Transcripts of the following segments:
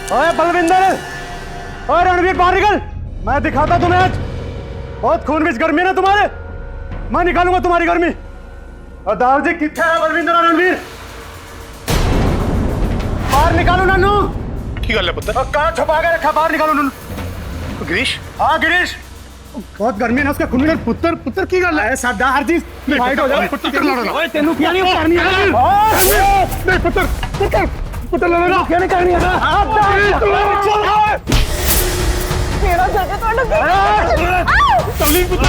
ओए बलविंदर, ओए रणवीर बाहर निकल। मैं दिखाता तुम्हें आज। बहुत खून बीच गर्मी है ना तुम्हारे, मैं निकालूंगा तुम्हारी गर्मी। और दाऊद जी कितने है बलविंदर और रणवीर? बाहर निकालो नन्नू। की गल है पुत्र? कहाँ छुपा के रखा, बाहर निकालो नन्नू। गिरीश? हाँ गिरीश, बहुत गर्मी है ना उसका खून। पुत्र पुत्र की गल है, सादा हर चीज फाइट हो जाए। ओए तेनू क्या नहीं करनी है? नहीं पुत्र पुत्र पुत्र लड़ना क्या नहीं करनी है? मेरा जगह तो तवलीग पुत्र।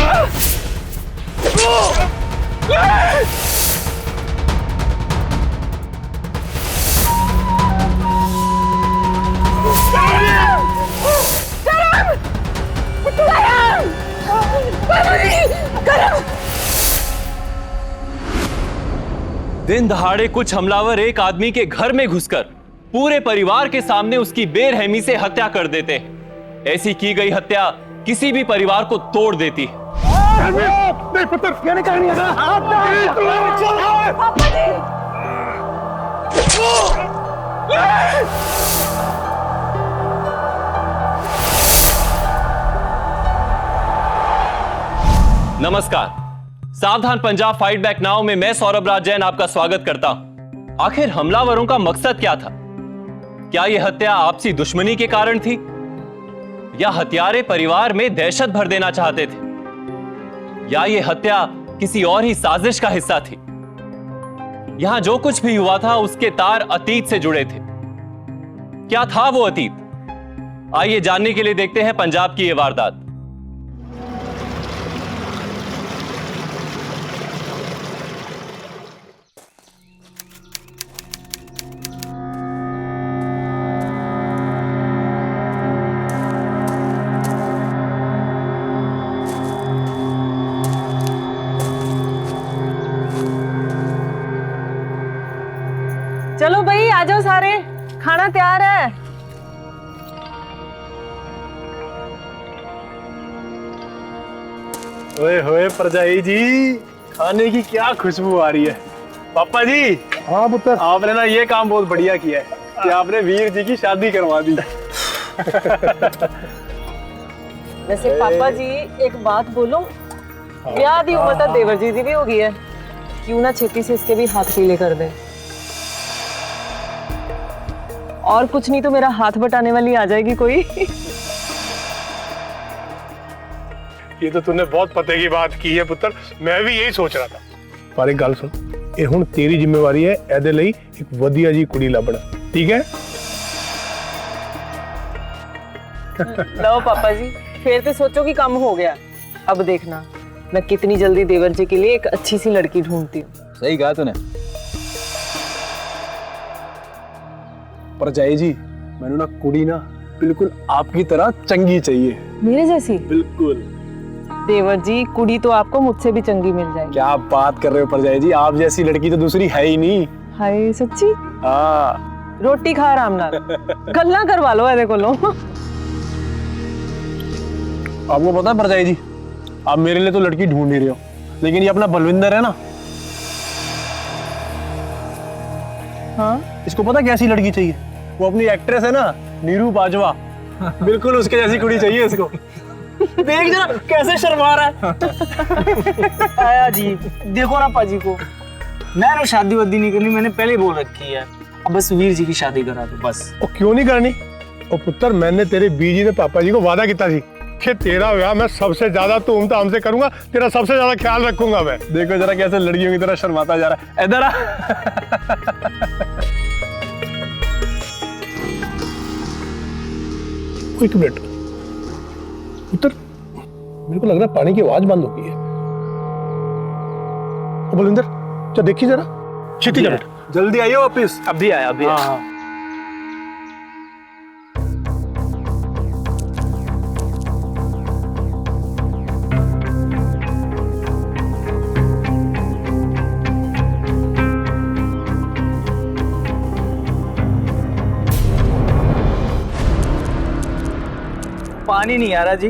दिन दहाड़े कुछ हमलावर एक आदमी के घर में घुसकर पूरे परिवार के सामने उसकी बेरहमी से हत्या कर देते। ऐसी की गई हत्या किसी भी परिवार को तोड़ देती। नहीं पुत्र क्या नहीं करनी है? नमस्कार, सावधान पंजाब फाइट बैक नाउ में मैं सौरभ राज जैन आपका स्वागत करता हूं। आखिर हमलावरों का मकसद क्या था? क्या यह हत्या आपसी दुश्मनी के कारण थी या हत्यारे परिवार में दहशत भर देना चाहते थे, या यह हत्या किसी और ही साजिश का हिस्सा थी? यहां जो कुछ भी हुआ था उसके तार अतीत से जुड़े थे। क्या था वो अतीत? आइए जानने के लिए देखते हैं पंजाब की यह वारदात। चलो भाई आ जाओ सारे, खाना तैयार है। ओए होए परजाई जी, खाने की क्या खुशबू आ रही है। पापा जी। हाँ पुत्र, आपने ना ये काम बहुत बढ़िया किया है कि आपने वीर जी की शादी करवा दी। वैसे पापा जी एक बात बोलो, ब्याह दी उम्र तो देवर जी दी भी हो गई है, क्यों ना छेती से इसके भी हाथ पीले कर दे। और कुछ नहीं तो मेरा हाथ बटाने वाली आ जाएगी कोई। ये तो तूने बहुत पते की बात की है पुत्र, मैं भी यही सोच रहा था। पर एक गल सुन, ये हुण तेरी जिम्मेवारी है एदे लई एक वधिया जी कुड़ी लभना, ठीक है? लो पापा जी, फिर तो सोचो कि काम हो गया। अब देखना मैं कितनी जल्दी देवर जी के लिए एक अच्छी सी लड़की ढूंढती हूँ। सही कहा तूने। परजाई जी, मैंने ना कुड़ी ना बिल्कुल आपकी तरह चंगी चाहिए। मेरे जैसी? बिल्कुल। देवर जी कुड़ी तो आपको मुझसे भी चंगी मिल जाएगी। क्या बात कर रहे हो परजाई जी, आप जैसी लड़की तो दूसरी है ही नहीं। हाय सच्ची? हाँ। रोटी खा आराम नाल, गल्ला करवा लो एदे कोलों। आपको पता है परजाई जी, आप मेरे लिए तो लड़की ढूंढ ही रहे हो, लेकिन ये अपना बलविंदर है ना, हाँ इसको पता कैसी लड़की चाहिए? वो अपनी एक्ट्रेस है ना, नीरू बाजवा, बिल्कुल उसके जैसी कुड़ी चाहिए इसको। देख जरा कैसे शर्मा रहा है। आया जी, देखो ना पाजी को, मैं शादी वादी नहीं करनी, मैंने पहले बोल रखी है। अब बस वीर जी की शादी करा दो बस। ओ क्यों नहीं करनी? ओ पुत्र, मैंने तेरे बीजी ने पापा जी को वादा किया थी कि तेरा ब्याह मैं सबसे ज्यादा धूमधाम से करूंगा, तेरा सबसे ज्यादा ख्याल रखूंगा मैं। देखो जरा कैसे लड़कियों की तरह शर्माता जा रहा है। इधर आ। एक मिनट पुत्र, मेरे को लग रहा है पानी की आवाज बंद हो गई है। ओ बलविंदर, चल देखिए जरा, छेती कर, जल्दी आइए वापिस। अभी आया, अभी आया। हाँ। पानी नहीं आ रहा जी।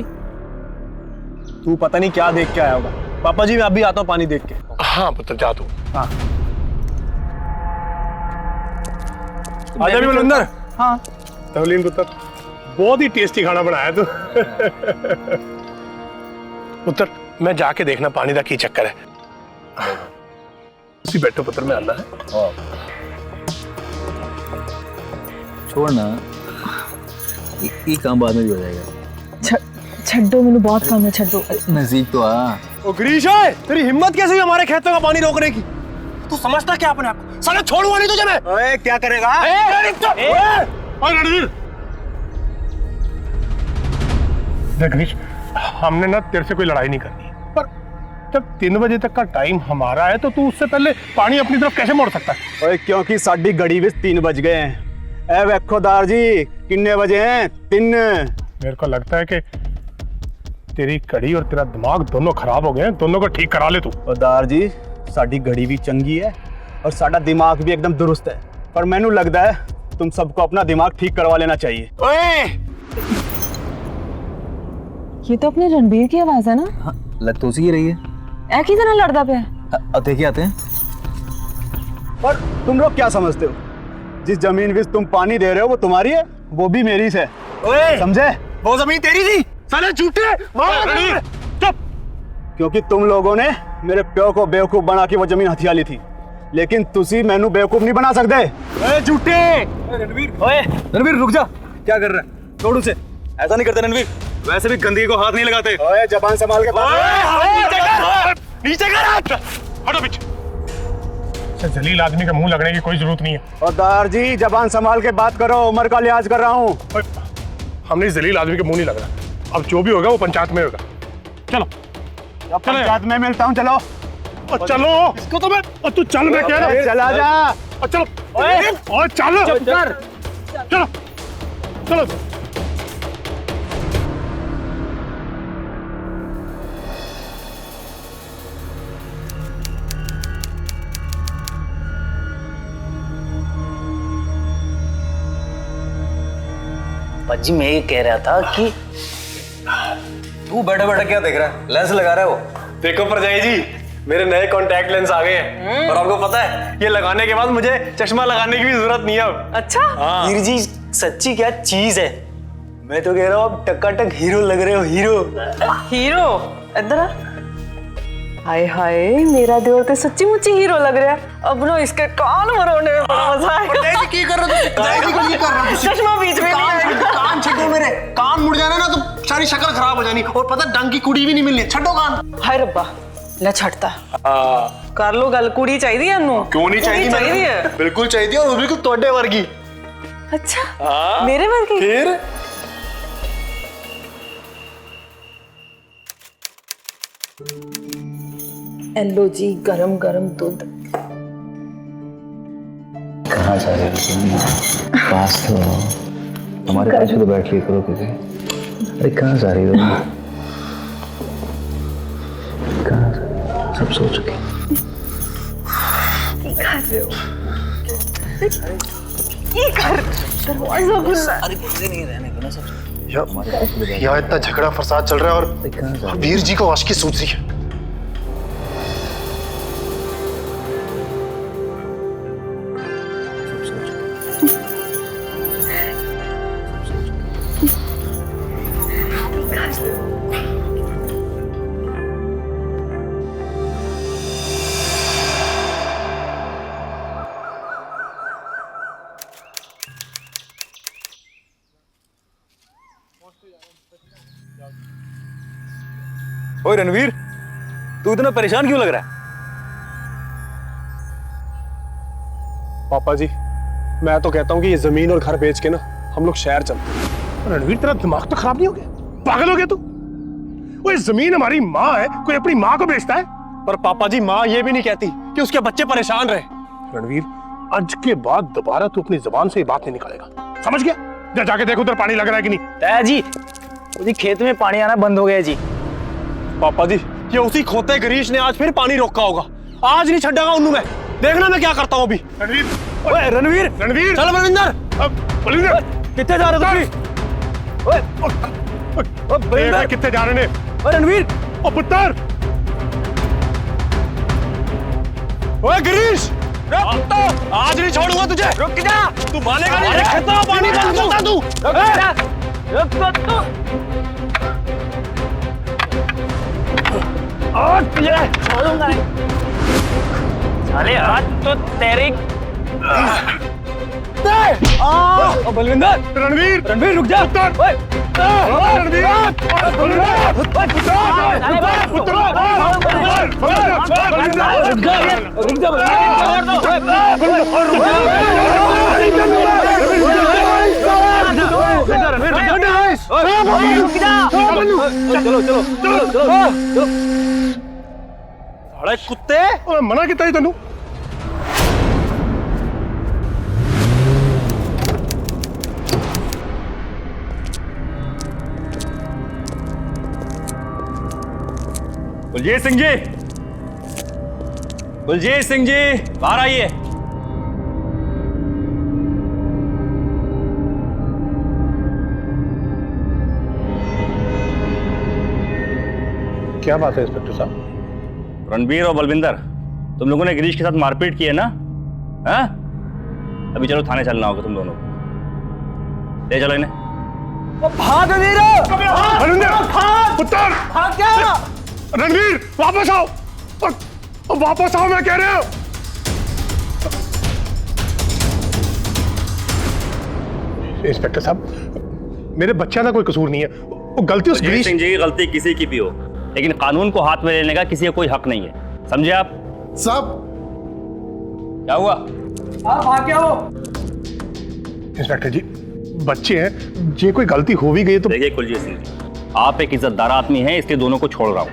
तू पता नहीं क्या देख के आया होगा। पापा जी मैं अभी आता हूँ पानी देख के। हाँ पुत्र जा तू। हाँ आजा भी बलविंदर। हाँ तवलीन पुत्र, बहुत ही टेस्टी खाना बनाया तू। पुत्र मैं जाके देखना पानी का की चक्कर है। उसी बैठो पुत्र, मैं आना है। छोड़ ना, ये काम बाद में भी हो जाएगा। छड्डो, मैंने बहुत काम है, छड्डो। नजदीक तो आ। ओ गिरीश है, तेरी हिम्मत कैसे हुई हमारे खेतों का पानी रोकने की? तू समझता क्या अपने आप को? साला छोड़ूंगा नहीं तुझे मैं। ओए क्या करेगा? और रणवीर, देख गिरीश, हमने ना तेरे से कोई लड़ाई नहीं करनी, पर जब 3 बजे तक का टाइम हमारा है तो तू उससे पहले पानी अपनी तरफ कैसे मोड़ सकता है? ओए क्योंकि साडी घड़ी में 3 बज गए हैं। ए वेखोदार जी, किन्ने बजे हैं? 3। मेरे को लगता है कि तेरी कड़ी और तेरा दिमाग दोनों खराब हो गए हैं, दोनों को ठीक करा ले तू। दार जी, साडी घड़ी भी चंगी है और साडा दिमाग भी एकदम दुरुस्त है, पर मैनू लगता है तुम सबको अपना दिमाग ठीक करवा लेना चाहिए। ओए ये तो अपने रणबीर की आवाज है ना? हाँ, लग तो उसी की रही है। ऐ की तरह लड़दा पे। अब देखिए आते हैं। पर तुम लोग क्या समझते हो? जिस जमीन में तुम पानी दे रहे हो वो तुम्हारी है, वो भी मेरी से। ओए समझे? वो जमीन तेरी थी। साले झूठे। चुप। क्योंकि तुम लोगों ने मेरे प्यो को बेवकूफ बना के वो जमीन हथिया ली थी, लेकिन तुसी मैनू बेवकूफ नहीं बना सकते। ओए झूठे। रणवीर रुक जा, क्या कर रहा है? छोड़ उसे, ऐसा नहीं करते रणवीर। वैसे भी गंदगी को हाथ नहीं लगाते। ओए जबान संभाल के बात। नीचे कर हाथ। हटो पीछे। ऐसे जलील आदमी का मुंह लगने की कोई जरूरत नहीं है। और दार जी, जबान संभाल के बात करो, उम्र का लिहाज कर रहा हूँ। हमने इस जलील आदमी के मुंह नहीं लग रहा। अब जो भी होगा वो पंचायत में होगा। चलो पंचायत में मिलता हूँ, चलो। और चलो इसको तो मैं, और तू चल, मैं कह रहा हूँ चला जा। और चलो और चलो चलो चलो। पाजी मैं ये कह रहा था कि तू बैठा बैठा क्या देख रहा है? लेंस लगा रहा है वो। देखो परजाई जी, मेरे नए कॉन्टैक्ट लेंस आ गए हैं और आपको पता है ये लगाने के बाद मुझे चश्मा लगाने की भी जरूरत नहीं है अब। अच्छा, वीर जी सच्ची क्या चीज है। मैं तो कह रहा हूँ आप टकाटक हीरो लग रहे हो, हीरो। हीरो इधर आ। हाय हाय, मेरा देवर तो सच्ची मुच्ची हीरो लग रहा है। अब ना इसके कान मरोड़ने में बड़ा मजा आएगा। की कर रहे हो? चश्मा बीच में नहीं आएगा। कान छेड़ो मेरे, कान मुड़ जाना ना तो सारी शक्ल खराब हो जानी, और पता डंग की कुड़ी भी नहीं मिलनी। छड्डो कान। हाय रब्बा, ले छटता कर लो गल। कुड़ी चाहिए अनु? क्यों नहीं चाहिए? चाहिए, बिल्कुल चाहिए, और बिल्कुल तोड़े वर्गी। अच्छा मेरे वर्गी? फिर एलो जी, गरम गरम दूध। कहाँ जा रहे हो तुम? पास तो आओ। हमारे पास तो बैठ लिया करो किसी। अरे कहाँ जा रही हो? कहाँ जा रही हो? सब सो चुके। ये कर दरवाजा खुला। अरे किसी नहीं रहने को ना सब। यहाँ इतना झगड़ा फसाद चल रहा है और कहाँ जा रही वीर जी को आशिकी सूझ रही है। ओए रणवीर, तू इतना परेशान क्यों लग रहा है? पापा जी, मैं तो कहता हूँ कि ये जमीन और घर बेच के ना हम लोग शहर चलते हैं। रणवीर तेरा दिमाग तो खराब नहीं हो गया? पागल हो गया तू? वो ये जमीन हमारी माँ है, कोई अपनी माँ को बेचता है? पर पापा जी, माँ ये भी नहीं कहती कि उसके बच्चे परेशान रहे। रणवीर, आज के बाद दोबारा तू अपनी जुबान से ये बात नहीं निकालेगा, समझ गया? जा जाके देखो उधर पानी लग रहा है कि नहीं। ताया जी, जी खेत में पानी आना बंद हो गया जी। पापा जी, ये उसी खोते गिरीश ने आज फिर पानी रोका होगा। आज नहीं छड्डागा उन्नू मैं। देखना मैं क्या करता हूँ अभी। रणवीर, ओए रणवीर, रणवीर, चल बलविंदर। बलविंदर, कितने जा रहे हो तुम? ओए बलविंदर, कितने जा रहे हैं? ओए रणवीर, ओ पुत्र, ओए गिरीश, आज नहीं छोड़ूंगा तुझे। रुक जा, तू मानेगा नहीं। कितना पानी बंद करता तू? छोड़ूंगा नहीं। साले आज तो तेरी बलविंदर, रणवीर रुक जा। रणवीर, चलो। अरे कुत्ते, मना किया तेन। कुलजीत सिंह जी बाहर आइए। क्या बात है इंस्पेक्टर साहब? रणबीर और बलविंदर, तुम लोगों ने गिरीश के साथ मारपीट की है ना? हाँ? अभी चलो थाने चलना होगा तुम दोनों को। ले चलो इन्हें। भाग बलविंदर, पुत्र, क्या? रणवीर वापस आओ। वापस आओ, मैं कह रहा हूं। इंस्पेक्टर साहब, मेरे बच्चा का कोई कसूर नहीं है। वो गलती उस गिरीश सिंह जी की गलती किसी की भी हो, लेकिन कानून को हाथ में लेने का किसी का कोई हक नहीं है, समझे आप? साहब, क्या हुआ? आप भाग क्या हो? इंस्पेक्टर जी, बच्चे हैं, ये कोई गलती हो भी गई तो। देखिए कुलजीत सिंह जी, आप एक इज्जतदार आदमी हैं, इसलिए दोनों को छोड़ रहा हूं,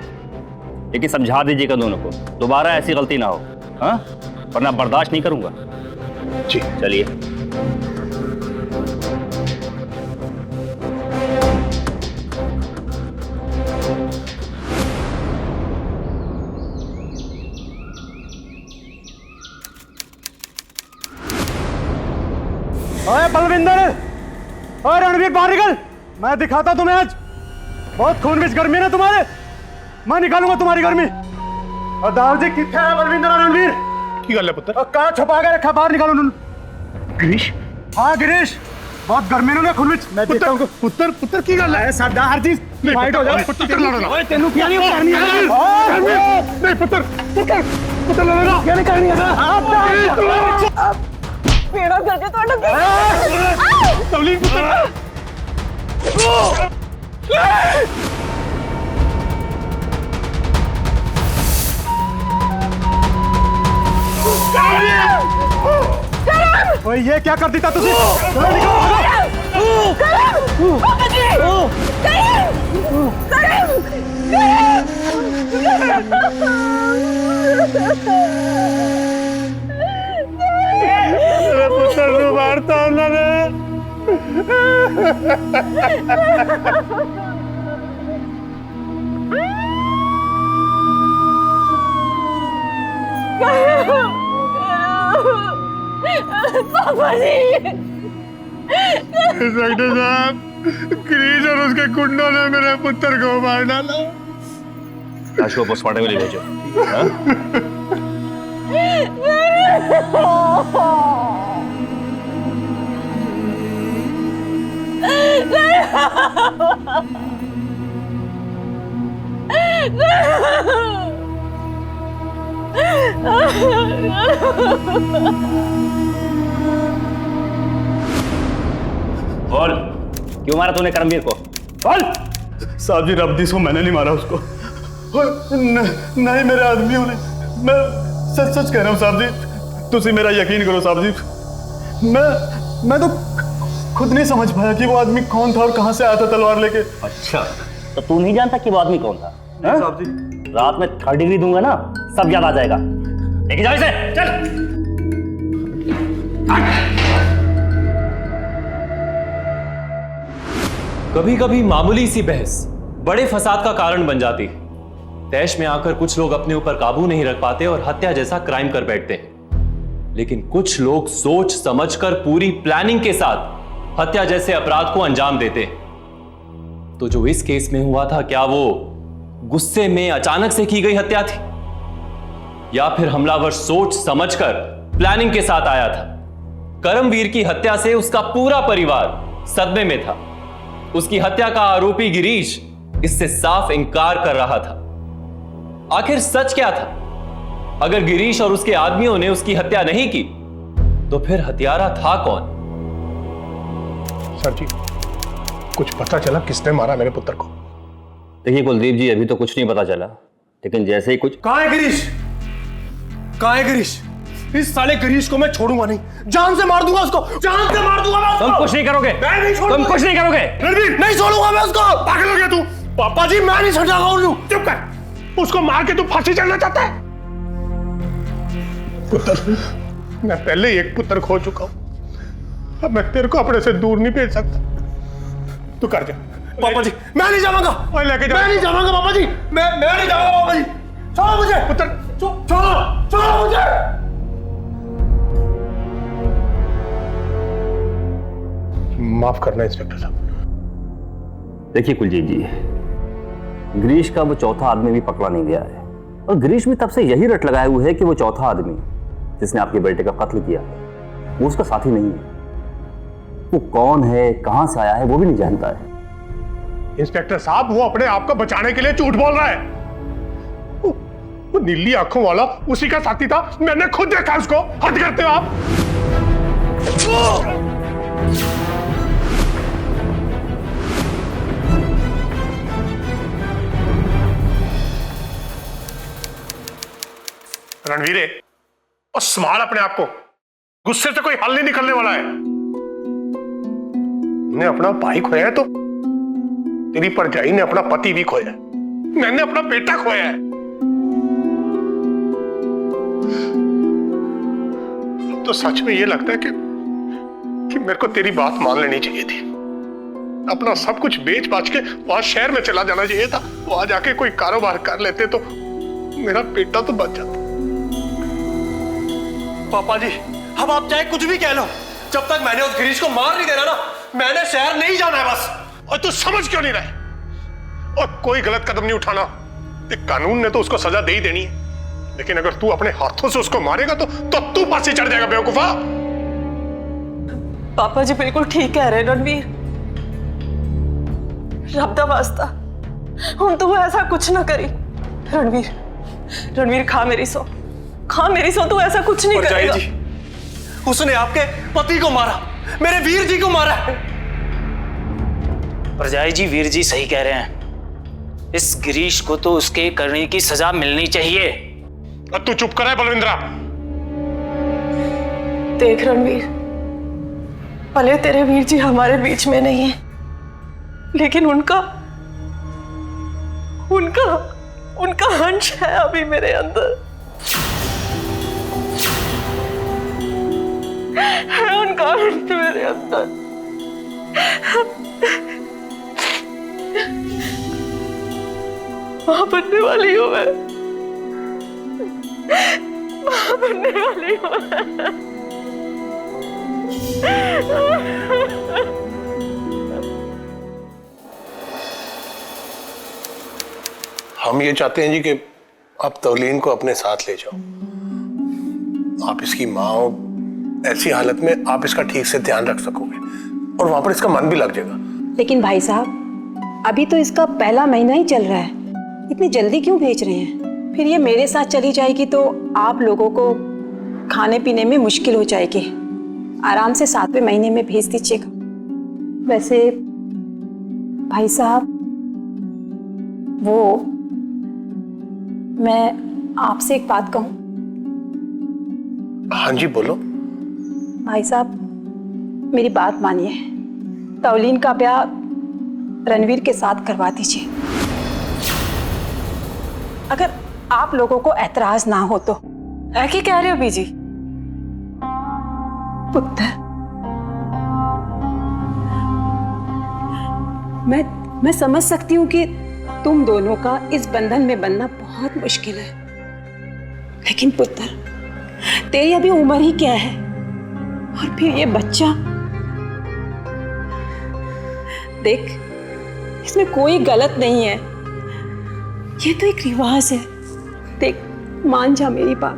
लेकिन समझा दीजिएगा दोनों को, दोबारा ऐसी गलती ना हो, हाँ? वरना बर्दाश्त नहीं करूंगा। जी चलिए। ओए बलविंदर, ओए रणवीर, बाहर निकल। मैं दिखाता तुम्हें आज। बहुत खूनविश गर्मी है ना तुम्हारे। मैं निकालूंगा तुम्हारी गर्मी। और दाऊ जी कितने हैं बलविंदर और रणवीर? की गल है पुत्र? और कहाँ छुपा के रखा? बाहर निकालो उन्होंने। गिरीश? हाँ गिरीश, बहुत गर्मी ना खूनविश। मैं देखता हूँ। पुत्र की गल है? सरदार हर चीज फाइट हो जाए। पुत्र लड़ना। ओए तेनू क्या नहीं करनी है? नहीं पुत्र लड़ना। क्या नहीं करनी है? मेरा दर्द तो तबलीग पुत्र। ओए ये क्या कर देता तुझे? पुत्र मारता उन्होंने। पापा जी, डॉक्टर साहब, गिरीश और उसके गुंडों ने मेरे पुत्र को मार डाला। लाश को पोस्टमार्टम के लिए भेजो। हाँ? बोल, क्यों मारा तूने करमवीर को? बोल। साहब जी, रबदीस को मैंने नहीं मारा उसको। नहीं मेरे आदमियों ने। मैं सच सच कह रहा हूँ साहब जी, तुसी मेरा यकीन करो साहब जी। मैं तो खुद नहीं समझ पाया कि वो आदमी कौन था और कहाँ से आया था तलवार लेके। अच्छा, तो तू नहीं जानता कि वो आदमी कौन था? नहीं साहब जी। रात में 3rd डिग्री दूंगा ना, सब याद आ जाएगा। लेके जाओ इसे, चल। कभी कभी मामूली सी बहस बड़े फसाद का कारण बन जाती है। तैश में आकर कुछ लोग अपने ऊपर काबू नहीं रख पाते और हत्या जैसा क्राइम कर बैठते हैं, लेकिन कुछ लोग सोच समझकर पूरी प्लानिंग के साथ हत्या जैसे अपराध को अंजाम देते हैं। तो जो इस केस में हुआ था, क्या वो गुस्से में अचानक से की गई हत्या थी, या फिर हमलावर सोच समझकर प्लानिंग के साथ आया था। करमवीर की हत्या से उसका पूरा परिवार सदमे में था। उसकी हत्या का आरोपी गिरीश इससे साफ इनकार कर रहा था। आखिर सच क्या था? अगर गिरीश और उसके आदमियों ने उसकी हत्या नहीं की तो फिर हत्यारा था कौन? सर जी, कुछ पता चला किसने मारा मेरे पुत्र को? देखिए कुलदीप जी, अभी तो कुछ नहीं पता चला, लेकिन जैसे ही कुछ। कहाँ है गिरीश? कहाँ है गिरीश? इस साले गिरीश को मैं छोड़ूंगा नहीं, जान से मार दूंगा उसको, जान से मार दूंगा मैं उसको। तुम कुछ नहीं करोगे, मैं नहीं छोड़ूंगा। तुम कुछ नहीं करोगे। रणवीर, नहीं छोड़ूंगा मैं उसको। पागल हो गया तू? पापा जी, मैं नहीं छोड़ूंगा उन्हें। चुप कर, उसको मार के तू फांसी चढ़ना चाहता है? पुत्र, मैं पहले ही एक पुत्र खो चुका हूं, अब मैं तेरे को अपने से दूर नहीं भेज सकता। तू कर जा। पापा जी, मैं नहीं जाऊंगा। और लेके जा। मैं नहीं जाऊंगा पापा जी, मैं नहीं जाऊंगा पापा जी। छोड़ो मुझे पुत्र, छोड़ो मुझे। माफ करना इंस्पेक्टर साहब। देखिए कुलजीत जी, गिरीश का वो चौथा आदमी भी पकड़ा नहीं गया है, और गिरीश भी तब से यही रट लगाए हुए है कि वो चौथा आदमी जिसने आपके बेटे का कत्ल किया वो उसका साथी नहीं है। वो कौन है, कहां से आया है, वो भी नहीं जानता है। इंस्पेक्टर साहब, वो अपने आप को बचाने के लिए झूठ बोल रहा है। वो नीली आंखों वाला उसी का साथी था, मैंने खुद देखा उसको। हद करते हो आप। रणवीरे, और संभाल अपने आप को, गुस्से से कोई हल नहीं निकलने वाला है। ने अपना भाई खोया है तो तेरी परजाई ने अपना पति भी खोया है, मैंने अपना बेटा खोया है। तो सच में ये लगता है कि मेरे को तेरी बात मान लेनी चाहिए थी। अपना सब कुछ बेच बाच के वहां शहर में चला जाना चाहिए था। वहां जाके कोई कारोबार कर लेते तो मेरा बेटा तो बच जाता। पापा जी, अब आप चाहे कुछ भी कह लो, जब तक मैंने उस गिरीश को मार नहीं देना ना, मैंने शहर नहीं जाना है बस। और तू समझ क्यों नहीं रहा? और कोई गलत कदम नहीं उठाना। कानून ने तो उसको सजा दे ही देनी है, लेकिन अगर तू अपने हाथों से उसको मारेगा तो तू फांसी चढ़ जाएगा बेवकूफा। पापा जी बिल्कुल ठीक कह रहे हैं रणवीर। रब दा वास्ता हम तो ऐसा कुछ ना करी। रणवीर खा मेरी सौ, तू ऐसा कुछ नहीं करेगा। जी, उसने आपके पति को मारा, मेरे वीर जी को मारा है। परजाई जी, वीर जी सही कह रहे हैं। इस गिरीश को तो उसके करने की सजा मिलनी चाहिए। अब तू चुप कर है बलविंद्रा। देख रणवीर, भले तेरे वीर जी हमारे बीच में नहीं है, लेकिन उनका अंश है अभी मेरे अंदर, है उनका अंश मेरे अंदर। मां बनने वाली हूं मैं, मां बनने वाली हूं मैं। हम ये चाहते हैं जी कि आप तौलीन को अपने साथ ले जाओ। आप इसकी माँ हो, ऐसी हालत में आप इसका ठीक से ध्यान रख सकोगे और वहां पर इसका मन भी लग जाएगा। लेकिन भाई साहब, अभी तो इसका पहला महीना ही चल रहा है, इतनी जल्दी क्यों भेज रहे हैं? फिर ये मेरे साथ चली जाएगी तो आप लोगों को खाने पीने में मुश्किल हो जाएगी। आराम से 7वें महीने में भेज दीजिएगा। वैसे भाई साहब, वो मैं आपसे एक बात कहूं? हाँ जी बोलो। भाई साहब, मेरी बात मानिए, तौलीन का ब्याह रणवीर के साथ करवा दीजिए। अगर आप लोगों को ऐतराज ना हो तो। है क्या कह रहे हो बीजी? पुत्र, मैं समझ सकती हूँ कि तुम दोनों का इस बंधन में बंधना बहुत मुश्किल है, लेकिन पुत्र, तेरी अभी उम्र ही क्या है, और फिर ये बच्चा। देख, इसमें कोई गलत नहीं है, ये तो एक रिवाज है। देख, मान जा मेरी बात।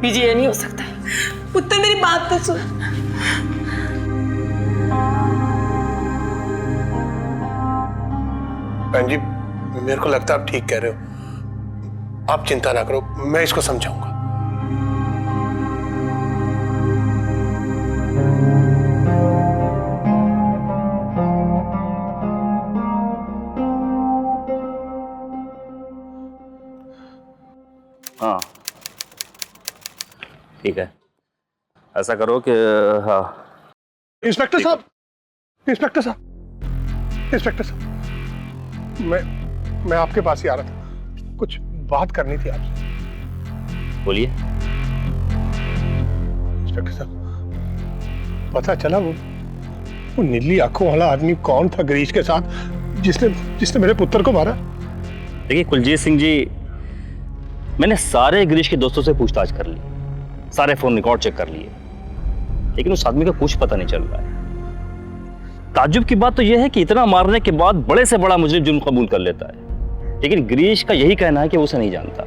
बीजी ये नहीं हो सकता। पुत्र मेरी बात तो सुन। बहन जी, मेरे को लगता है आप ठीक कह रहे हो। आप चिंता ना करो, मैं इसको समझाऊंगा। हाँ ठीक है, ऐसा करो कि हाँ। इंस्पेक्टर साहब, इंस्पेक्टर साहब, इंस्पेक्टर साहब, मैं आपके पास ही आ रहा था, कुछ बात करनी थी आपसे। बोलिए। इंस्पेक्टर साहब, पता चला वो नीली आंखों वाला आदमी कौन था गिरीश के साथ, जिसने मेरे पुत्र को मारा? देखिए कुलजीत सिंह जी, मैंने सारे गिरीश के दोस्तों से पूछताछ कर ली, सारे फोन रिकॉर्ड चेक कर लिए, लेकिन उस आदमी का कुछ पता नहीं चल रहा है। ताज्जुब की बात तो यह है कि इतना मारने के बाद बड़े से बड़ा मुजरिम जुर्म कबूल कर लेता है, लेकिन गिरीश का यही कहना है कि वो उसे नहीं जानता।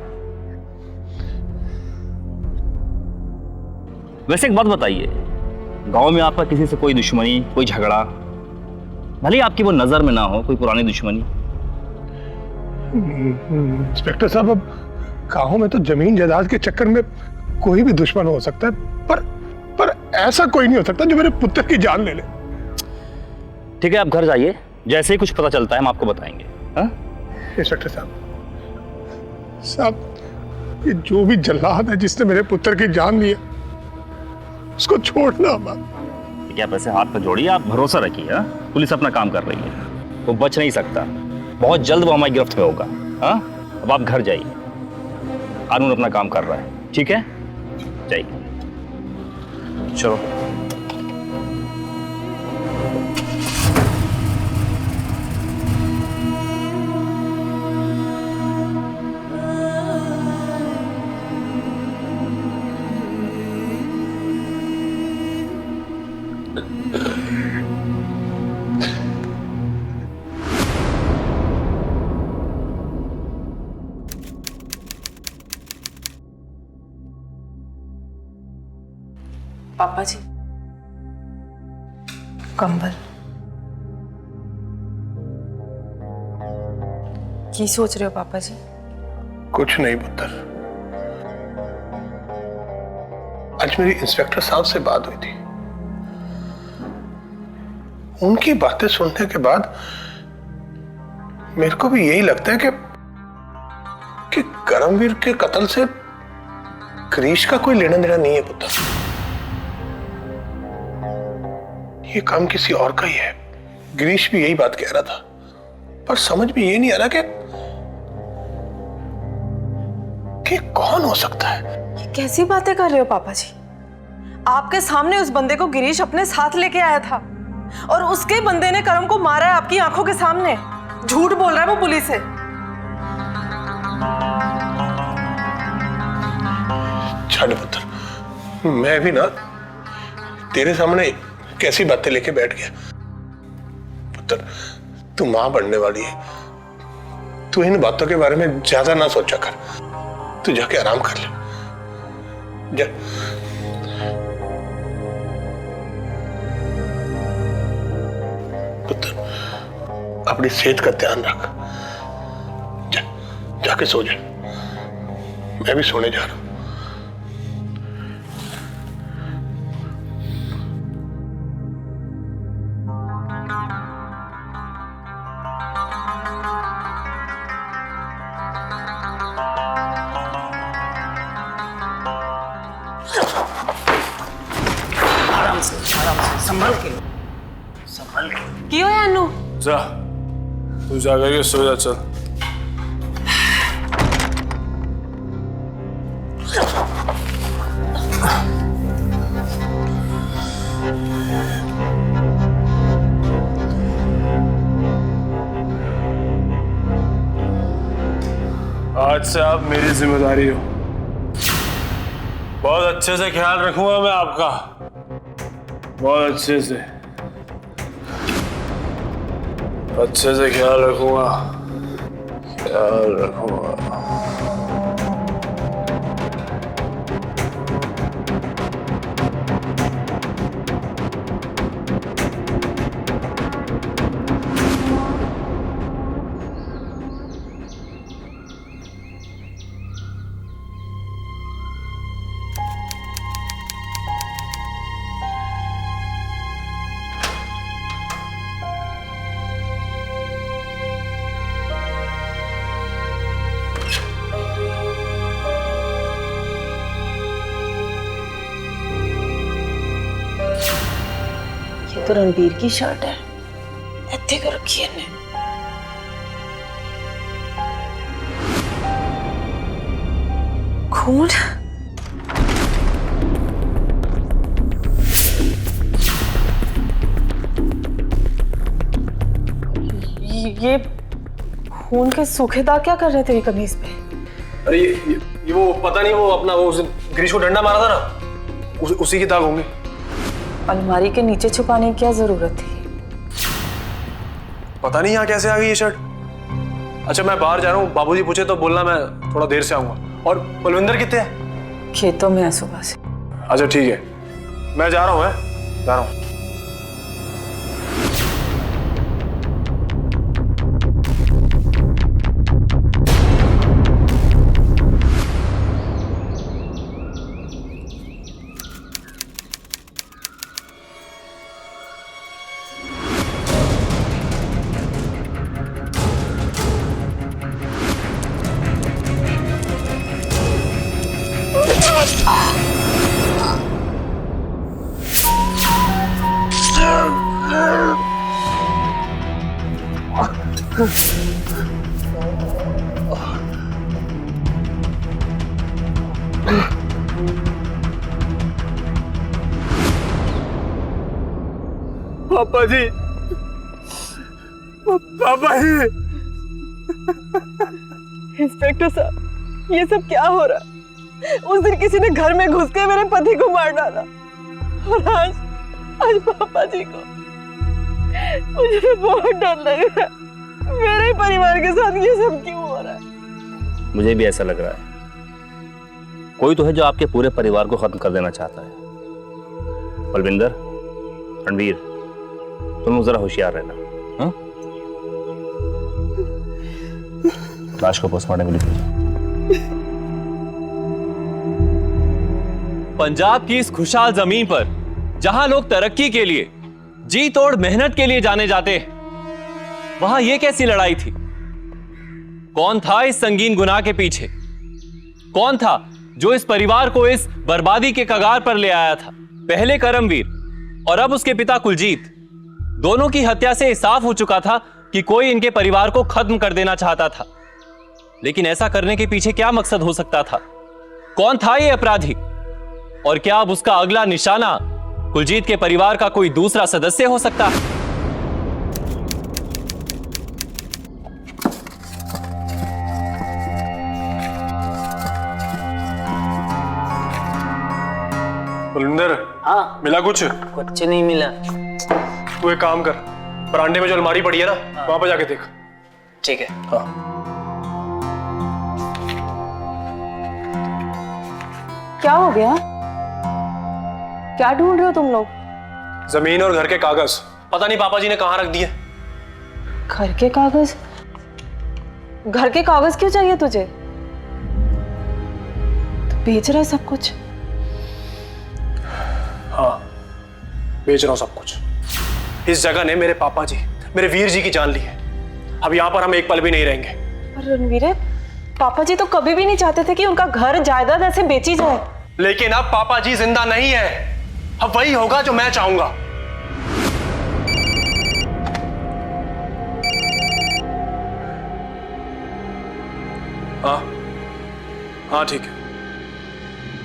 वैसे एक बात बताइए, गांव में आपका किसी से कोई दुश्मनी, कोई झगड़ा, भले ही आपकी वो नजर में ना हो, कोई पुरानी दुश्मनी? इंस्पेक्टर साहब, अब गांव में तो जमीन जायदाद के चक्कर में कोई भी दुश्मन हो सकता है, पर ऐसा कोई नहीं हो सकता जो मेरे पुत्र की जान ले ले। ठीक है, आप घर जाइए, जैसे ही कुछ पता चलता है हम आपको बताएंगे। हाँ इंस्पेक्टर साहब, ये जो भी जल्लाद है जिसने मेरे पुत्र की जान ली है, उसको छोड़ना मत। ठीक है, आप ऐसे हाथ पर जोड़िए, आप भरोसा रखिए। हाँ, पुलिस अपना काम कर रही है, वो बच नहीं सकता, बहुत जल्द वो हमारी गिरफ्त में होगा। हाँ, अब आप घर जाइए, कानून अपना काम कर रहा है। ठीक है, जाइए। चलो। पापा जी, कंबल की सोच रहे हो पापा जी? कुछ नहीं पुत्र, आज मेरी इंस्पेक्टर साहब से बात हुई थी। उनकी बातें सुनने के बाद मेरे को भी यही लगता है कि करमवीर के कत्ल से गिरीश का कोई लेना देना नहीं है पुत्र। ये काम किसी और का ही है। गिरीश भी यही बात कह रहा था, पर समझ में ये नहीं आ रहा कि कौन हो सकता है। ये कैसी बातें कर रहे हो पापा जी? आपके सामने उस बंदे को गिरीश अपने साथ लेके आया था और उसके बंदे ने करम को मारा है आपकी आंखों के सामने। झूठ बोल रहा है वो पुलिस से। छाड़ पुत्र, मैं भी ना तेरे सामने कैसी बातें लेके बैठ गया। पुत्र, तू मां बनने वाली है, तू इन बातों के बारे में ज्यादा ना सोचा कर। तू जाके आराम कर ले, जा। पुत्र, अपनी सेहत का ध्यान रख, जाके सो जा। मैं भी सोने जा रहा हूं। आराम से संभल के क्यों है अनु? जा, तू जा करके सो जा, चल। आज से आप मेरी जिम्मेदारी हो। बहुत अच्छे से ख्याल रखूंगा मैं आपका, बहुत अच्छे से ख्याल रखूंगा, ख्याल रखूंगा। तो रणबीर की शर्ट है, इत्थे कर रखी है इन्हें। खून? ये खून के सूखे दाग क्या कर रहे थे ये कमीज पे? अरे ये वो पता नहीं, वो अपना वो ग्रीश को डंडा मारा था ना, उसी के दाग होंगे। अलमारी के नीचे छुपाने की क्या जरूरत थी? पता नहीं यहाँ कैसे आ गई ये शर्ट। अच्छा मैं बाहर जा रहा हूँ, बाबूजी पूछे तो बोलना मैं थोड़ा देर से आऊंगा। और बलविंदर कितने हैं? खेतों में है सुबह से। अच्छा ठीक है, मैं जा रहा हूँ, जा रहा हूँ। पापा जी, पापा जी। इंस्पेक्टर साहब, ये सब क्या हो रहा है? उस दिन किसी ने घर में घुस के मेरे पति को मार डाला और आज पापा जी को। मुझे तो बहुत डर लग रहा है। मेरे परिवार के साथ ये सब क्यों हो रहा है? मुझे भी ऐसा लग रहा है, कोई तो है जो आपके पूरे परिवार को खत्म कर देना चाहता है। बलविंदर, रणवीर, तुम लोग जरा होशियार रहना। हाँ? लाश को पोस्टमार्टम के लिए। पंजाब की इस खुशहाल जमीन पर जहां लोग तरक्की के लिए जी तोड़ मेहनत के लिए जाने जाते हैं, वहां यह कैसी लड़ाई थी? कौन था इस संगीन गुनाह के पीछे? कौन था जो इस परिवार को इस बर्बादी के कगार पर ले आया था? पहले करमवीर और अब उसके पिता कुलजीत, दोनों की हत्या से साफ हो चुका था कि कोई इनके परिवार को खत्म कर देना चाहता था। लेकिन ऐसा करने के पीछे क्या मकसद हो सकता था? कौन था यह अपराधी? और क्या अब उसका अगला निशाना कुलजीत के परिवार का कोई दूसरा सदस्य हो सकता है? बलविंदर, हाँ, मिला कुछ? कुछ नहीं मिला। तू एक काम कर, बरामदे में जो अलमारी पड़ी है ना, वहां पर जाके देख। ठीक है। हाँ। क्या हो गया? क्या ढूंढ रहे हो तुम लोग? जमीन और घर के कागज, पता नहीं पापा जी ने कहां रख दिए। घर के कागज? घर के कागज क्यों चाहिए तुझे? तो बेच रहा है सब कुछ? हाँ, बेच रहा हूं सब कुछ। इस जगह ने मेरे पापा जी, मेरे वीर जी की जान ली है। अब यहां पर हम एक पल भी नहीं रहेंगे। पर रणवीर, पापा जी तो कभी भी नहीं चाहते थे कि उनका घर जायदाद ऐसे बेची जाए। लेकिन अब पापा जी जिंदा नहीं है। अब वही होगा जो मैं चाहूंगा। हाँ हाँ ठीक है,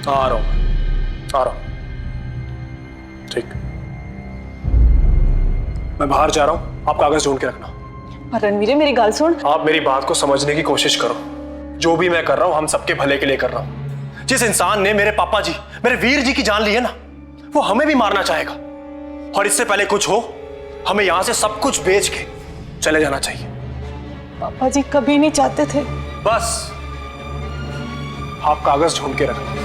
हाँ आ रहा हूं, आ रहा हूं। ठीक, मैं बाहर जा रहा हूं, आप कागज ढूंढ के रखना। पर रणवीर, मेरी गल सुन। आप मेरी बात को समझने की कोशिश करो। जो भी मैं कर रहा हूं, हम सबके भले के लिए कर रहा हूं। जिस इंसान ने मेरे पापा जी, मेरे वीर जी की जान ली है ना, वो हमें भी मारना चाहेगा। और इससे पहले कुछ हो, हमें यहां से सब कुछ बेच के चले जाना चाहिए। पापा जी कभी नहीं चाहते थे। बस आप कागज ढूंढ के रखना।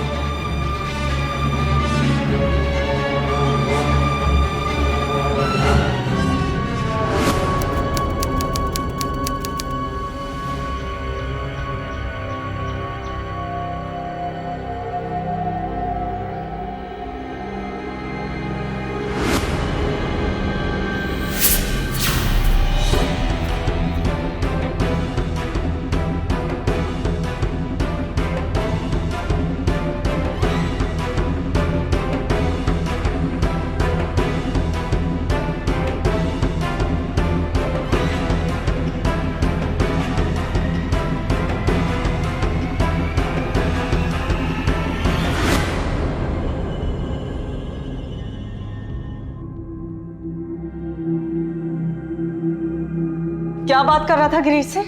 क्या बात कर रहा था गिरीश से?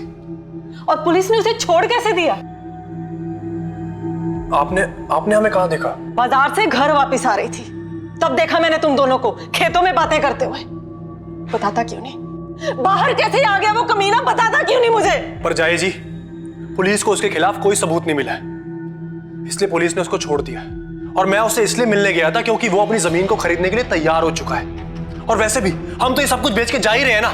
और पुलिस ने उसे छोड़ कैसे दिया? आपने हमें कहाँ देखा? बाजार से घर वापस आ रही थी, तब देखा मैंने तुम दोनों को खेतों में बातें करते हुए। बताता क्यों नहीं? बाहर कैसे आ गया वो कमीना? बताता क्यों नहीं मुझे? पर जाए जी, पुलिस को उसके खिलाफ कोई सबूत नहीं मिला है, इसलिए पुलिस ने उसको छोड़ दिया। और मैं उससे इसलिए मिलने गया था क्योंकि वो अपनी जमीन को खरीदने के लिए तैयार हो चुका है। और वैसे भी हम तो ये सब कुछ बेच के जा ही रहे हैं ना।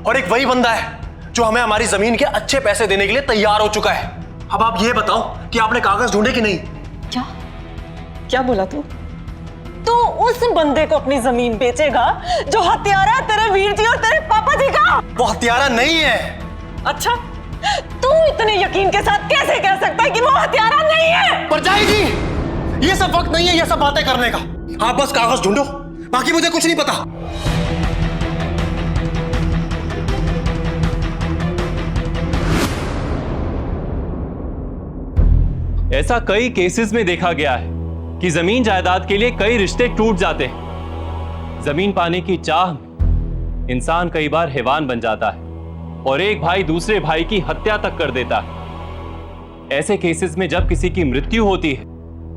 और एक वही बंदा है जो हमें हमारी जमीन के अच्छे पैसे देने के लिए तैयार हो चुका है। अब आप ये बताओ कि आपने कागज ढूंढे कि नहीं? क्या बोला तू? तू उस बंदे को अपनी जमीन बेचेगा जो हत्यारा है तेरे वीर जी और तेरे पापा जी का? वो हत्यारा नहीं है। अच्छा, तू इतने यकीन के साथ कैसे कह सकता है कि वो हत्यारा नहीं है? पर जाए जी, ये सब वक्त नहीं है ये सब बातें करने का। आप बस कागज ढूंढो, बाकी मुझे कुछ नहीं पता। ऐसा कई केसेस में देखा गया है कि जमीन जायदाद के लिए कई रिश्ते टूट जाते हैं। जमीन पाने की चाह में इंसान कई बार हैवान बन जाता है और एक भाई दूसरे भाई की हत्या तक कर देता है। ऐसे केसेस में जब किसी की मृत्यु होती है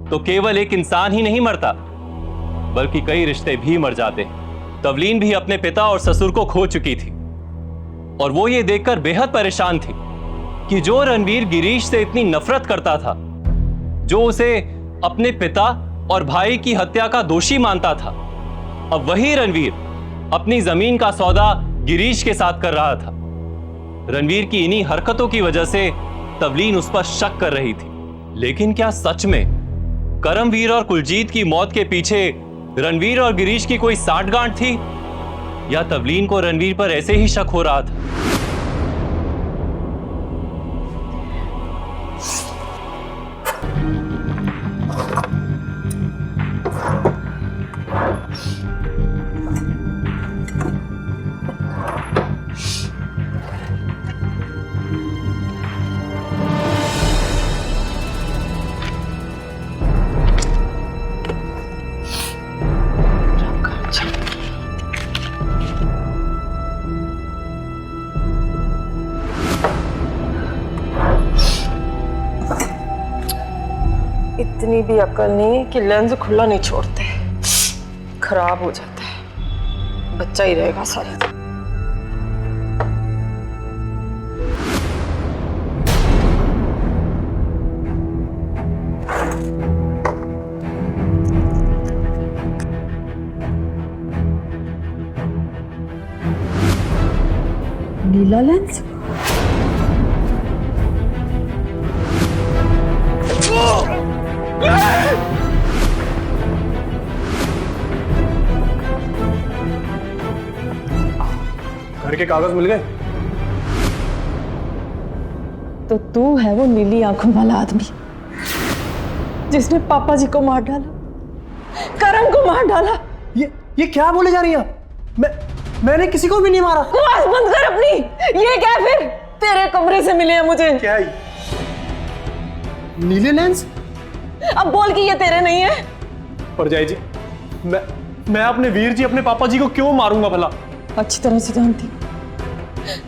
तो केवल एक इंसान ही नहीं मरता, बल्कि कई रिश्ते भी मर जाते हैं। तवलीन भी अपने पिता और ससुर को खो चुकी थी और वो ये देखकर बेहद परेशान थी कि जो रणवीर गिरीश से इतनी नफरत करता था, जो उसे अपने पिता और भाई की हत्या का दोषी मानता था, अब वही रणवीर अपनी जमीन का सौदा गिरीश के साथ कर रहा था। रणवीर की इन्हीं हरकतों की वजह से तवलीन उस पर शक कर रही थी। लेकिन क्या सच में करमवीर और कुलजीत की मौत के पीछे रणवीर और गिरीश की कोई साठगांठ थी, या तवलीन को रणवीर पर ऐसे ही शक हो रहा था? इतनी भी अकल नहीं कि लेंस खुला नहीं छोड़ते, खराब हो जाता है, बच्चा ही रहेगा सारी दिन। नीला लेंस? घर के कागज मिल गए? तो तू है वो नीली आंखों वाला आदमी जिसने पापा जी को मार डाला, करम को मार डाला। ये क्या बोले जा रही हैं आप? मैंने किसी को भी नहीं मारा। आवाज बंद कर अपनी। ये क्या फिर तेरे कमरे से मिले हैं मुझे? क्या है? नीले लेंस? अब बोल कि ये तेरे नहीं है। परजाई जी, मैं अपने वीर जी, अपने पापा जी को क्यों मारूंगा भला? अच्छी तरह से जानती,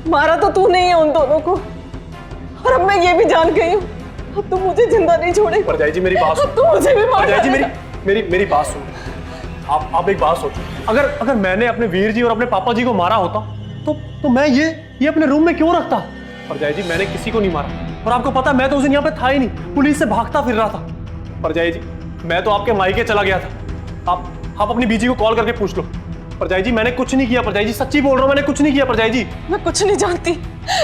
मारा तो तू नहीं है उन दोनों को, और अब मैं ये भी जान गई हूँ अब तू मुझे जिंदा नहीं छोड़ेगा। परजाई जी मेरी बात सुन। तू मुझे भी मार परजाई जी मेरी बात सुन। आप एक बात सोचो, अगर मैंने अपने वीर जी और अपने पापा जी को मारा होता तो मैं ये अपने रूम में क्यों रखता? परजाई जी मैंने किसी को नहीं मारा, और आपको पता मैं तो उस दिन यहाँ पे था ही नहीं, पुलिस से भागता फिर रहा था। परजाई जी मैं तो आपके मायके चला गया था। आप अपनी बीजी को कॉल करके पूछ लो। परजाई जी मैंने कुछ नहीं किया। परजाई जी सच्ची बोल रहा हूँ, मैंने कुछ नहीं किया। परजाई जी मैं कुछ नहीं जानती,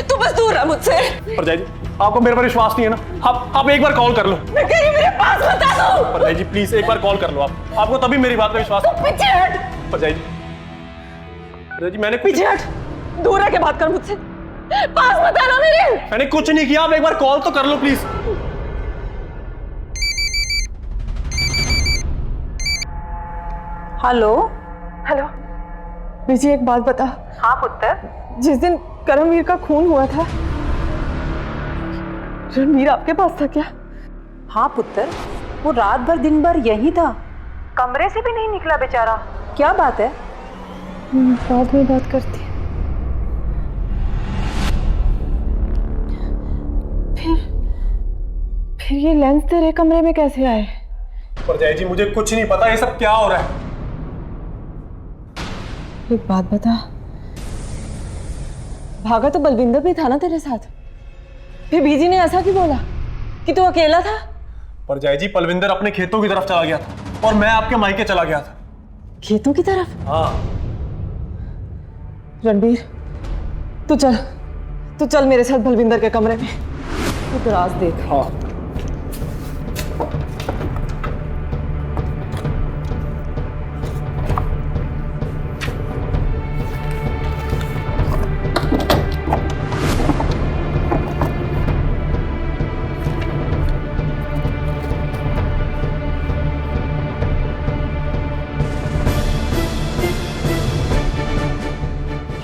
तू बस दूर रह मुझसे। परजाई जी आपको मेरे पर विश्वास नहीं है ना? आप एक बार कॉल कर लो। मैं कहीं मेरे पास बता दो। परजाई जी प्लीज एक बार कॉल कर लो। आपको तभी मेरी बात पे विश्वास। पीछे हट। परजाई जी मैंने पीछे हट, दूर रह के बात कर मुझसे, पास मत आना मेरे। मैंने कुछ नहीं किया, आप एक बार कॉल तो कर लो प्लीज। हेलो हेलो बीजी, एक बात बता। हाँ पुत्र। जिस दिन करमवीर का खून हुआ था, रणवीर आपके पास था क्या? हाँ पुत्र, वो रात भर दिन भर यही था, कमरे से भी नहीं निकला बेचारा। क्या बात है? बाद में बात करती। फिर ये लेंस तेरे कमरे में कैसे आए? परजाई जी मुझे कुछ नहीं पता ये सब क्या हो रहा है। एक बात बता, भागा तो बलविंदर भी था ना तेरे साथ? फिर बीजी ने ऐसा क्यों बोला कि तू अकेला था? परजाई जी पलविंदर अपने खेतों की तरफ चला गया था और मैं आपके मायके चला गया था। खेतों की तरफ? हाँ। रणबीर, तू चल मेरे साथ बलविंदर के कमरे में, तू राज देख। हाँ।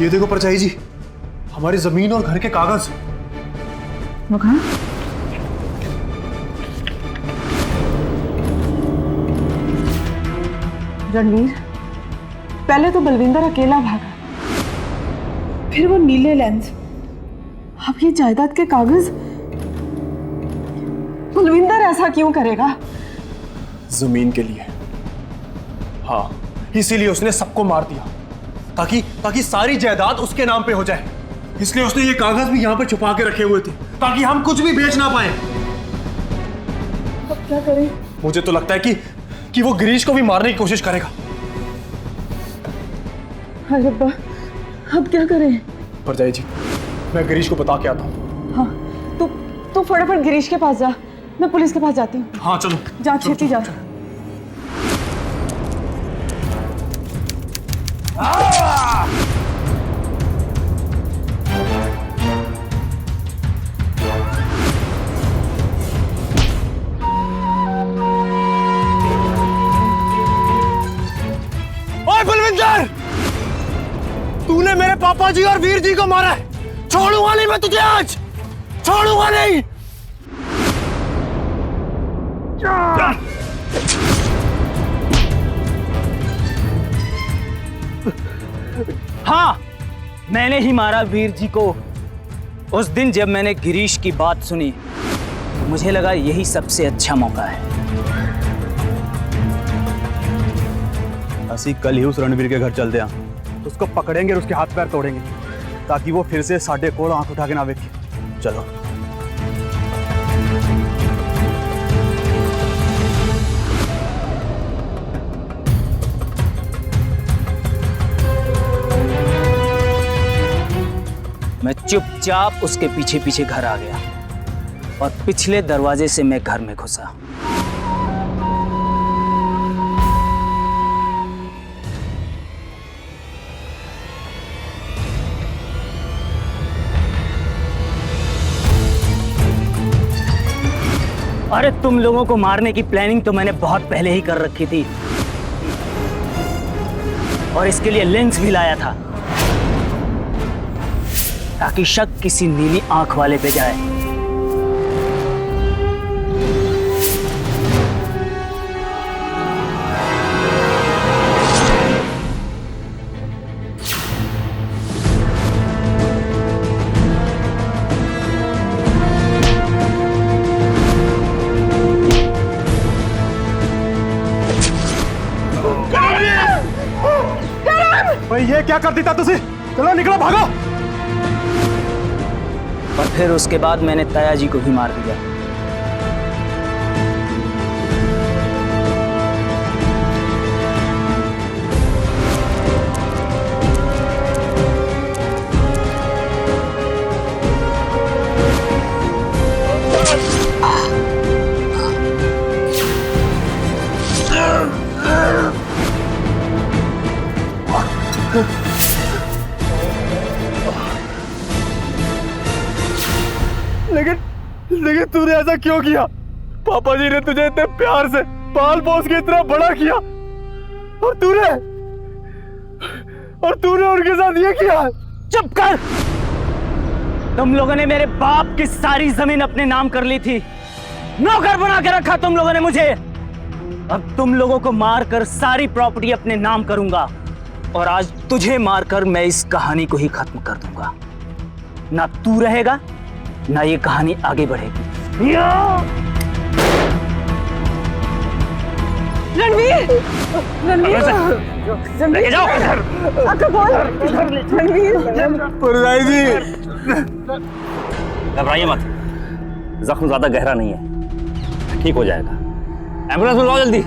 ये देखो परछाई जी, हमारी जमीन और घर के कागज। वो कहाँ? रणवीर, पहले तो बलविंदर अकेला भागा, फिर वो नीले लेंस, अब ये जायदाद के कागज। बलविंदर ऐसा क्यों करेगा? जमीन के लिए। हाँ, इसीलिए उसने सबको मार दिया ताकि सारी जायदाद उसके नाम पे हो जाए। इसलिए उसने ये कागज भी यहाँ पे छुपा के रखे हुए थे ताकि हम कुछ भी बेच ना पाए। अब क्या करें? मुझे तो लगता है कि वो गिरीश को भी मारने की कोशिश करेगा। हाय रब्बा, अब क्या करें? परजाई जी, मैं गिरीश को बता के आता हूँ। हाँ, तू फटाफट गिरीश के पास जा, मैं पुलिस के पास जाती हूँ। हाँ चलो, जा छेती जा। ओए बलविंदर, तूने मेरे पापा जी और वीर जी को मारा है। छोड़ूंगा नहीं मैं तुझे, आज छोड़ूंगा नहीं। हाँ, मैंने ही मारा वीर जी को। उस दिन जब मैंने गिरीश की बात सुनी, मुझे लगा यही सबसे अच्छा मौका है। ਅਸੀਂ कल ही उस रणवीर के घर चलते हैं, तो उसको पकड़ेंगे और उसके हाथ पैर तोड़ेंगे ताकि वो फिर से साढ़े कोल आंख उठा के ना देखे। चलो। मैं चुपचाप उसके पीछे पीछे घर आ गया और पिछले दरवाजे से मैं घर में घुसा। अरे तुम लोगों को मारने की प्लानिंग तो मैंने बहुत पहले ही कर रखी थी और इसके लिए लेंस भी लाया था ताकि शक किसी नीली आंख वाले पे जाए। भाई ये क्या कर देता तुझे? चलो निकलो, भागो। और फिर उसके बाद मैंने ताया जी को भी मार दिया। लेकिन तूने ऐसा क्यों किया? पापा जी ने तुझे इतने प्यार से पाल पोस के इतना बड़ा किया और तूने उनके साथ ये किया। चुप कर! तुम लोगों ने मेरे बाप की सारी जमीन अपने नाम कर ली थी, नौकर बना के रखा तुम लोगों ने मुझे। अब तुम लोगों को मारकर सारी प्रॉपर्टी अपने नाम करूंगा और आज तुझे मारकर मैं इस कहानी को ही खत्म कर दूंगा। ना तू रहेगा, ना ये कहानी आगे बढ़ेगी। रणवीर रणवीर लेके जाओ। अक्का बोल रणवीर परदाई जी, घबराइए मत, जख्म ज्यादा गहरा नहीं है, ठीक हो जाएगा। एम्बुलेंस बुलाओ जल्दी।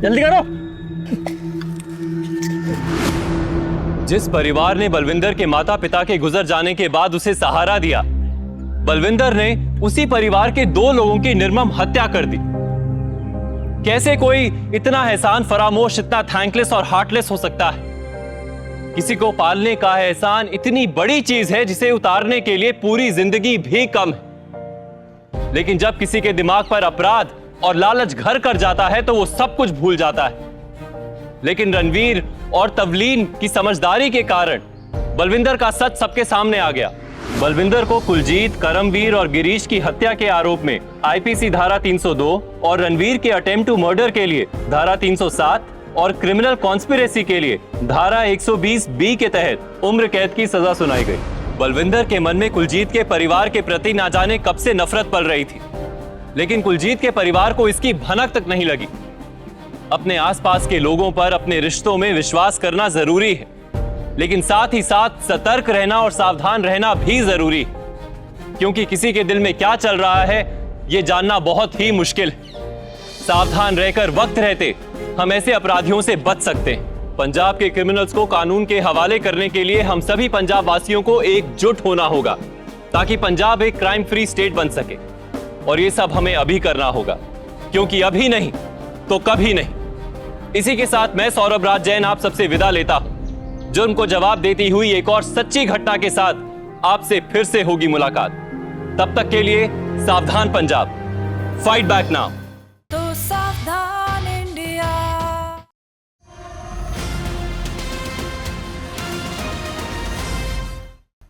जल्दी करो। जिस परिवार ने बलविंदर के माता पिता के गुजर जाने के बाद उसे सहारा दिया, बलविंदर ने उसी परिवार के 2 लोगों की निर्मम हत्या कर दी। कैसे कोई इतना एहसान फरामोश, इतना थैंकलेस और हार्टलेस हो सकता है? किसी को पालने का एहसान इतनी बड़ी चीज है जिसे उतारने के लिए पूरी जिंदगी भी कम है। लेकिन जब किसी के दिमाग पर अपराध और लालच घर कर जाता है तो वो सब कुछ भूल जाता है। लेकिन रणवीर और तवलीन की समझदारी के कारण बलविंदर का सच सबके सामने आ गया। बलविंदर को कुलजीत, करमवीर और गिरीश की हत्या के आरोप में आईपीसी धारा 302 और रणवीर के अटेम्प्ट टू मर्डर के लिए धारा 307 और क्रिमिनल कॉन्स्पिरेसी के लिए धारा 120 बी के तहत उम्र कैद की सजा सुनाई गई। बलविंदर के मन में कुलजीत के परिवार के प्रति ना जाने कब से नफरत पल रही थी, लेकिन कुलजीत के परिवार को इसकी भनक तक नहीं लगी। अपने आसपास के लोगों पर, अपने रिश्तों में विश्वास करना जरूरी है, लेकिन साथ ही साथ सतर्क रहना और सावधान रहना भी जरूरी है, क्योंकि किसी के दिल में क्या चल रहा है यह जानना बहुत ही मुश्किल है। सावधान रहकर वक्त रहते हम ऐसे अपराधियों से बच सकते हैं। पंजाब के क्रिमिनल्स को कानून के हवाले करने के लिए हम सभी पंजाब वासियों को एकजुट होना होगा, ताकि पंजाब एक क्राइम फ्री स्टेट बन सके। और ये सब हमें अभी करना होगा, क्योंकि अभी नहीं तो कभी नहीं। इसी के साथ मैं सौरभ राज जैन आप सबसे विदा लेता हूं। जुर्म को जवाब देती हुई एक और सच्ची घटना के साथ आपसे फिर से होगी मुलाकात। तब तक के लिए सावधान पंजाब, फाइट बैक नाउ।